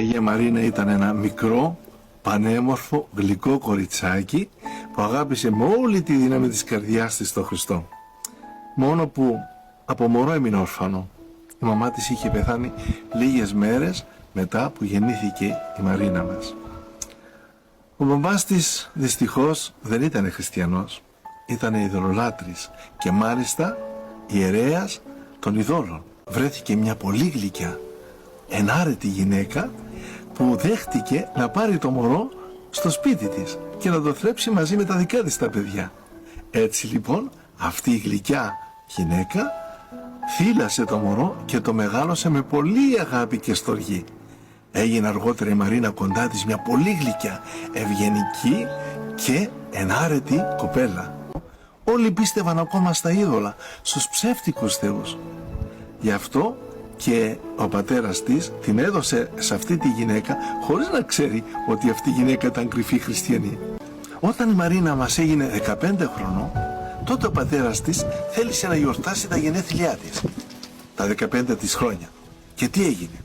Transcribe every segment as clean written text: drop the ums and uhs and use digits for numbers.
Αγία Μαρίνα ήταν ένα μικρό, πανέμορφο, γλυκό κοριτσάκι που αγάπησε με όλη τη δύναμη της καρδιάς της τον Χριστό. Μόνο που από μωρό έμεινε όρφανο. Η μαμά της είχε πεθάνει λίγες μέρες μετά που γεννήθηκε η Μαρίνα μας. Ο μπαμπάς της δυστυχώς δεν ήταν χριστιανός, ήταν ειδωλολάτρης και μάλιστα ιερέας των ειδόλων. Βρέθηκε μια πολύ γλυκιά, ενάρετη γυναίκα που δέχτηκε να πάρει το μωρό στο σπίτι της και να το θρέψει μαζί με τα δικά της τα παιδιά. Έτσι λοιπόν αυτή η γλυκιά γυναίκα θύλασε το μωρό και το μεγάλωσε με πολύ αγάπη και στοργή. Έγινε αργότερα η Μαρίνα κοντά της μια πολύ γλυκιά, ευγενική και ενάρετη κοπέλα. Όλοι πίστευαν ακόμα στα είδωλα, στους ψεύτικους θεούς. Γι' αυτό και ο πατέρας της την έδωσε σε αυτή τη γυναίκα χωρίς να ξέρει ότι αυτή η γυναίκα ήταν κρυφή χριστιανή. Όταν η Μαρίνα μας έγινε 15 χρονών, τότε ο πατέρας της θέλησε να γιορτάσει τα γενέθλιά της, τα 15 της χρόνια. Και τι έγινε?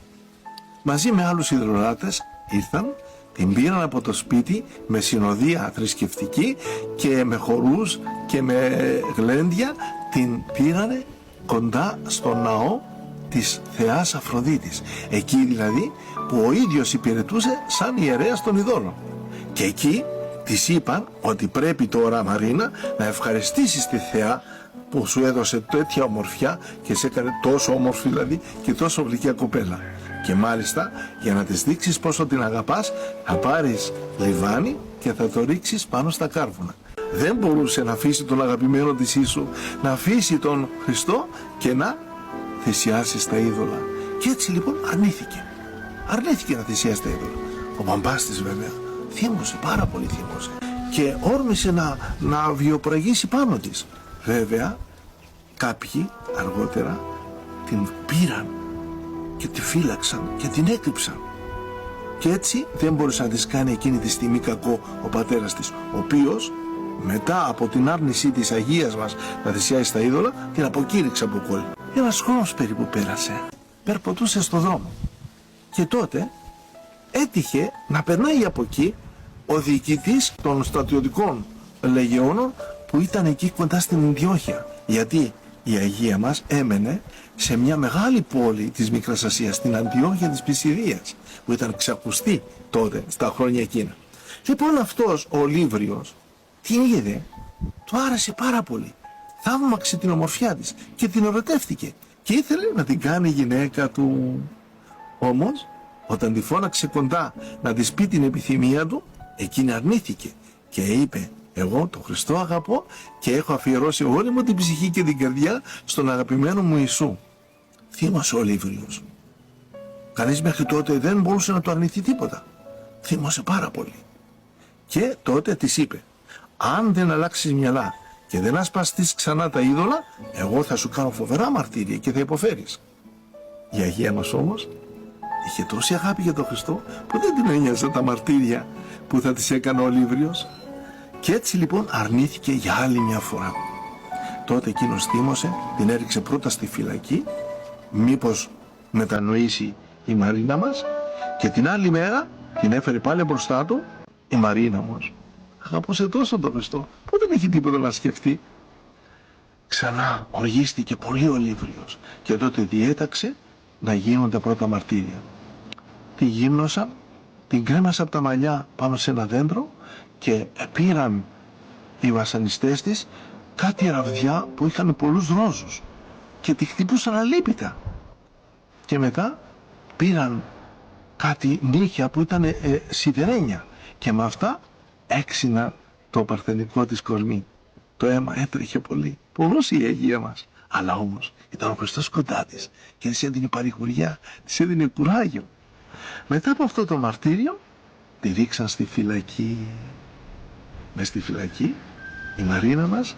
Μαζί με άλλους ειδωλολάτρες ήρθαν, την πήραν από το σπίτι με συνοδεία θρησκευτική και με χορούς και με γλέντια, την πήρανε κοντά στο ναό της θεάς Αφροδίτης, εκεί δηλαδή που ο ίδιος υπηρετούσε σαν ιερέας των ειδόλων. Και εκεί της είπαν ότι πρέπει τώρα, Μαρίνα, να ευχαριστήσεις τη θεά που σου έδωσε τέτοια ομορφιά και σε έκανε τόσο όμορφη δηλαδή και τόσο γλυκιά κοπέλα. Και μάλιστα για να της δείξεις πόσο την αγαπάς, θα πάρεις λιβάνι και θα το ρίξεις πάνω στα κάρβουνα. Δεν μπορούσε να αφήσει τον αγαπημένο της Ιησού, να αφήσει τον Χριστό και να θυσιάσει στα είδωλα. Και έτσι λοιπόν αρνήθηκε να θυσιάσει τα είδωλα. Ο μπαμπάς της βέβαια θύμωσε, πάρα πολύ θύμωσε και όρμησε να βιοπραγήσει πάνω της. Βέβαια κάποιοι αργότερα την πήραν και τη φύλαξαν και την έκρυψαν. Και έτσι δεν μπορούσε να της κάνει εκείνη τη στιγμή κακό ο πατέρας της, ο οποίος μετά από την άρνησή της Αγίας μας να θυσιάσει τα είδωλα, την αποκήρυξε από κόλλη. Ένας χρόνος περίπου πέρασε, περποτούσε στο δρόμο και τότε έτυχε να περνάει από εκεί ο διοικητής των στρατιωτικών λεγεώνων που ήταν εκεί κοντά στην Αντιόχεια. Γιατί η Αγία μας έμενε σε μια μεγάλη πόλη της Μικράς Ασίας, την Αντιόχεια της Πισιδίας, που ήταν ξακουστή τότε στα χρόνια εκείνα. Λοιπόν αυτός ο Λύβριος την είδε, του άρεσε πάρα πολύ, θαύμαξε την ομορφιά της και την ερωτεύτηκε και ήθελε να την κάνει γυναίκα του. Όμως όταν τη φώναξε κοντά να της πει την επιθυμία του, εκείνη αρνήθηκε και είπε: εγώ τον Χριστό αγαπώ και έχω αφιερώσει όλη μου την ψυχή και την καρδιά στον αγαπημένο μου Ιησού. Θύμωσε ο Λύβριος. Κανείς μέχρι τότε δεν μπορούσε να του αρνηθεί τίποτα. Θύμωσε πάρα πολύ. Και τότε της είπε: αν δεν αλλάξεις μυαλά και δεν ασπαστείς ξανά τα είδωλα, εγώ θα σου κάνω φοβερά μαρτύρια και θα υποφέρεις. Η Αγία μας όμως είχε τόση αγάπη για τον Χριστό που δεν την ένοιαζε τα μαρτύρια που θα της έκανε ο Λύβριος. Και έτσι λοιπόν αρνήθηκε για άλλη μια φορά. Τότε εκείνος θύμωσε, την έριξε πρώτα στη φυλακή, μήπως μετανοήσει η Μαρίνα μας, και την άλλη μέρα την έφερε πάλι μπροστά του η Μαρίνα μας. Αγαπούσε τόσο τον Χριστό που δεν έχει τίποτα να σκεφτεί. Ξανά οργίστηκε πολύ ο Λύβριος και τότε διέταξε να γίνονται πρώτα μαρτύρια. Τη γύμνωσαν, την κρέμασε από τα μαλλιά πάνω σε ένα δέντρο και πήραν οι βασανιστές της κάτι ραβδιά που είχαν πολλούς ρόζους και τη χτυπούσαν αλίπητα. Και μετά πήραν κάτι νύχια που ήταν σιδερένια και με αυτά έξυναν το παρθενικό της κορμί. Το αίμα έτρεχε πολύ. Πολλός η Αγία μας. Αλλά όμως ήταν ο Χριστός κοντά της και της έδινε παρηγοριά, της έδινε κουράγιο. Μετά από αυτό το μαρτύριο τη ρίξαν στη φυλακή. Μες στη φυλακή η Μαρίνα μας,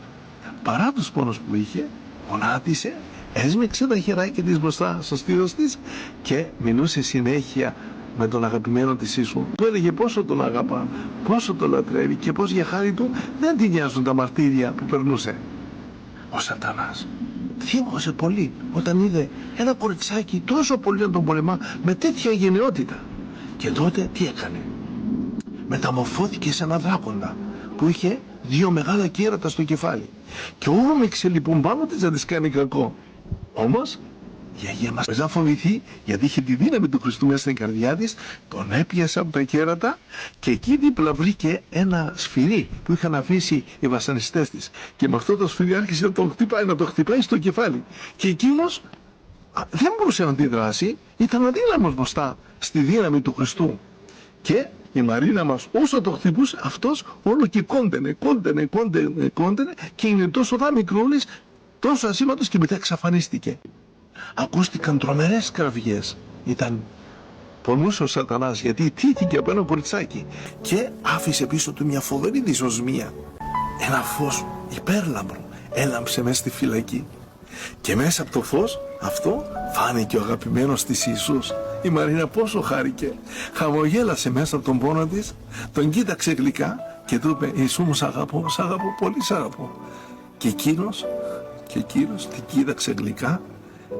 παρά τους πόνους που είχε, γονάτισε, έσμιξε τα χεράκια της μπροστά στο στήθος της και μιλούσε συνέχεια με τον αγαπημένο της Ιησού. Του έλεγε πόσο τον αγαπά, πόσο τον λατρεύει και πως για χάρη του δεν την νοιάζουν τα μαρτύρια που περνούσε. Ο Σατανάς θύμωσε πολύ όταν είδε ένα κοριτσάκι τόσο πολύ να τον πολεμά με τέτοια γενναιότητα Και τότε τι έκανε? Μεταμορφώθηκε σε έναν δράκοντα που είχε 2 μεγάλα κέρατα στο κεφάλι και όρμηξε λοιπόν πάνω της να της κάνει κακό. Όμως η Αγία μας να φοβηθεί, γιατί είχε τη δύναμη του Χριστού μέσα στην καρδιά της, τον έπιασε από τα κέρατα και εκεί δίπλα βρήκε ένα σφυρί που είχαν αφήσει οι βασανιστές της και με αυτό το σφυρί άρχισε να το χτυπάει στο κεφάλι και εκείνος δεν μπορούσε να αντιδράσει, ήταν αδύναμος μπροστά στη δύναμη του Χριστού. Και η Μαρίνα μας όσο το χτυπούσε, αυτός όλο και κόντενε και είναι τόσο μικρούλης, τόσο ασήμαντος και μετά εξαφανίστηκε. Ακούστηκαν τρομερές κραυγές. Πονούσε ο σατανάς γιατί τύχηκε από ένα κοριτσάκι και άφησε πίσω του μια φοβερή δυσοσμία. Ένα φως υπέρλαμπρο έλαμψε μέσα στη φυλακή και μέσα από το φως αυτό φάνηκε ο αγαπημένος της Ιησούς. Η Μαρίνα πόσο χάρηκε, χαμογέλασε μέσα από τον πόνο της, τον κοίταξε γλυκά και του είπε «Ιησού μου, σ' αγαπώ, πολύ σ' αγαπώ». Και εκείνος την κοίταξε γλυκά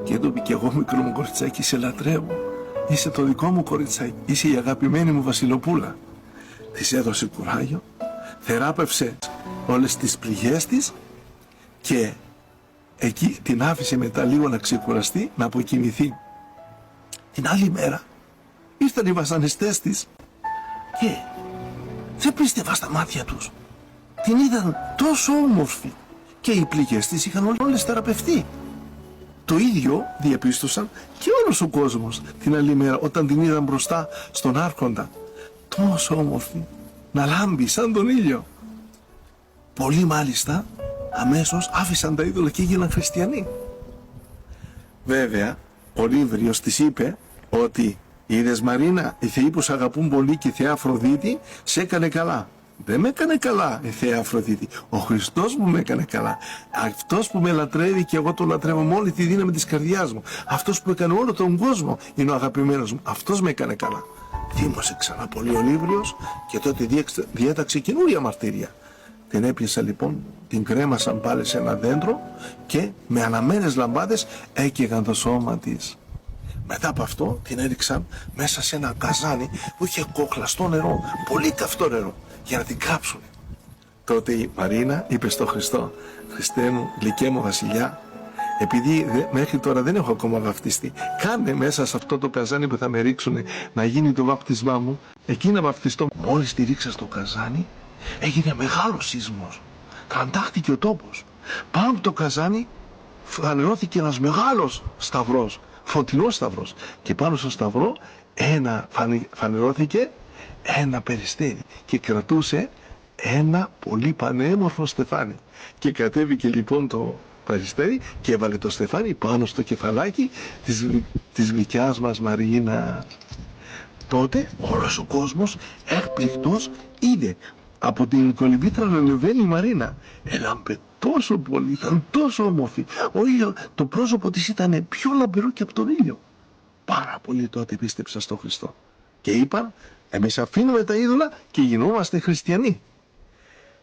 και του είπε «Κι εγώ μικρό μου κοριτσάκι, σε λατρεύω, είσαι το δικό μου κοριτσάκι, είσαι η αγαπημένη μου βασιλοπούλα». Της έδωσε κουράγιο, θεράπευσε όλες τις πληγές της και εκεί την άφησε μετά λίγο να ξεκουραστεί, να αποκοιμηθεί. Την άλλη μέρα ήρθαν οι βασανιστές της και δεν πίστευα στα μάτια τους. Την είδαν τόσο όμορφη και οι πληγές της είχαν όλες θεραπευτεί. Το ίδιο διαπίστωσαν και όλος ο κόσμος την άλλη μέρα όταν την είδαν μπροστά στον άρχοντα. Τόσο όμορφη, να λάμπει σαν τον ήλιο. Πολλοί μάλιστα αμέσως άφησαν τα είδωλα και έγιναν χριστιανοί. Βέβαια, ο Λύβριος της είπε ότι είδες Μαρίνα, οι θεοί που σ' αγαπούν πολύ και η Θεά Αφροδίτη σε έκανε καλά. Δεν με έκανε καλά η Θεά Αφροδίτη. Ο Χριστός μου με έκανε καλά. Αυτός που με λατρεύει και εγώ τον λατρεύω με όλη τη δύναμη της καρδιάς μου. Αυτός που έκανε όλο τον κόσμο είναι ο αγαπημένος μου. Αυτός με έκανε καλά. Θύμωσε ξανά πολύ ο Λύβριος και τότε διέταξε καινούρια μαρτύρια. Την έπιασαν λοιπόν, την κρέμασαν πάλι σε ένα δέντρο και με αναμένες λαμπάδες έκαιγαν το σώμα της. Μετά από αυτό την έριξαν μέσα σε ένα καζάνι που είχε κοκλαστό νερό, πολύ καυτό νερό, για να την κάψουν. Τότε η Μαρίνα είπε στο Χριστό «Χριστέ μου, γλυκέ μου βασιλιά, επειδή μέχρι τώρα δεν έχω ακόμα βαπτιστεί, κάνε μέσα σε αυτό το καζάνι που θα με ρίξουν να γίνει το βαπτισμά μου, εκεί να βαπτιστώ». Μόλις τη ρίξα στο καζάνι, έγινε μεγάλος σεισμός. Τραντάχτηκε ο τόπος. Πάνω από το καζάνι φανερώθηκε ένας μεγάλος σταυρός, φωτεινός σταυρός. Και πάνω στο σταυρό φανερώθηκε ένα περιστέρι και κρατούσε ένα πολύ πανέμορφο στεφάνι. Και κατέβηκε λοιπόν το περιστέρι και έβαλε το στεφάνι πάνω στο κεφαλάκι της γλυκιάς μας Μαρίνα. Τότε όλος ο κόσμος έκπληκτος είδε από την κολυμβήτρα λελεβαίνει η Μαρίνα. Έλαμπε τόσο πολύ, ήταν τόσο όμορφη. Το πρόσωπο της ήταν πιο λαμπερό και από τον ήλιο. Πάρα πολύ τότε πίστεψαν στον Χριστό. Και είπαν, εμείς αφήνουμε τα είδωλα και γινόμαστε χριστιανοί.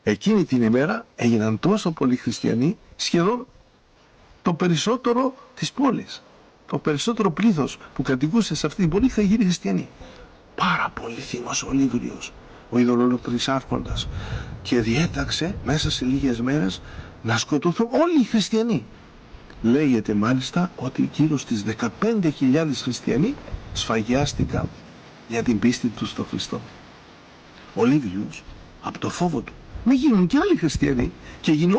Εκείνη την ημέρα έγιναν τόσο πολλοί χριστιανοί, σχεδόν το περισσότερο της πόλης. Το περισσότερο πλήθος που κατοικούσε σε αυτή την πόλη είχαν γίνει χριστιανοί. Πάρα πολύ θύμωσε ο Λύβριος, ο ειδωλολάτρης άρχοντας, και διέταξε μέσα σε λίγες μέρες να σκοτωθούν όλοι οι χριστιανοί. Λέγεται μάλιστα ότι γύρω στις 15.000 χριστιανοί σφαγιάστηκαν για την πίστη τους στον Χριστό. Ο Λύβριος, από το φόβο του μην γίνουν και άλλοι χριστιανοί και γίνει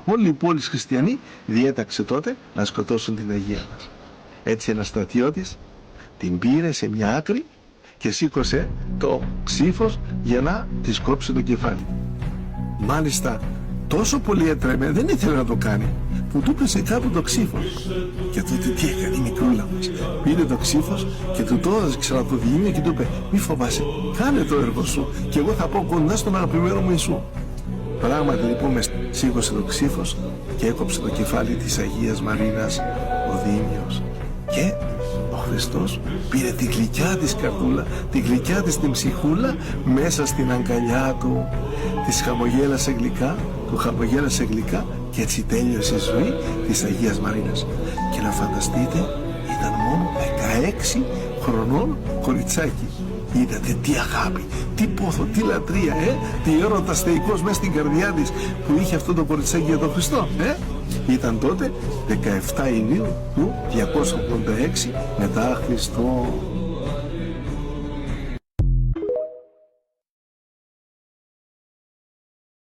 όλη η πόλη χριστιανοί, διέταξε τότε να σκοτώσουν την Αγία μας. Έτσι ένας στρατιώτης την πήρε σε μια άκρη και σήκωσε το ξύφος για να της κόψει το κεφάλι. Μάλιστα τόσο πολύ έτρεμε, δεν ήθελε να το κάνει, που του πέσε κάπου το ξύφος. Και τότε τι έκανε η μικρούλα μας? Πήρε το ξύφος και του το έδωσε ξανά το διήμιο και του είπε, μη φοβάσαι, κάνε το έργο σου και εγώ θα πάω κοντά στον αγαπημένο μου Ιησού. Πράγματι λοιπόν με σήκωσε το ξύφος και έκοψε το κεφάλι της Αγίας Μαρίνας ο Δήμιος. Και ο Χριστός πήρε τη γλυκιά της καρδούλα, τη γλυκιά της την ψυχούλα μέσα στην αγκαλιά του. Της χαμογέλασε γλυκά, του χαμογέλασε γλυκά και έτσι τέλειωσε η ζωή της Αγίας Μαρίνας. Και να φανταστείτε, ήταν μόνο 16 χρονών κοριτσάκι. Είδατε τι αγάπη, τι πόθο, τι λατρεία, τι έρωτας θεϊκός μέσα στην καρδιά της που είχε αυτό το κοριτσάκι για τον Χριστό, Ήταν τότε 17 Ιουνίου του 286 μετά Χριστό.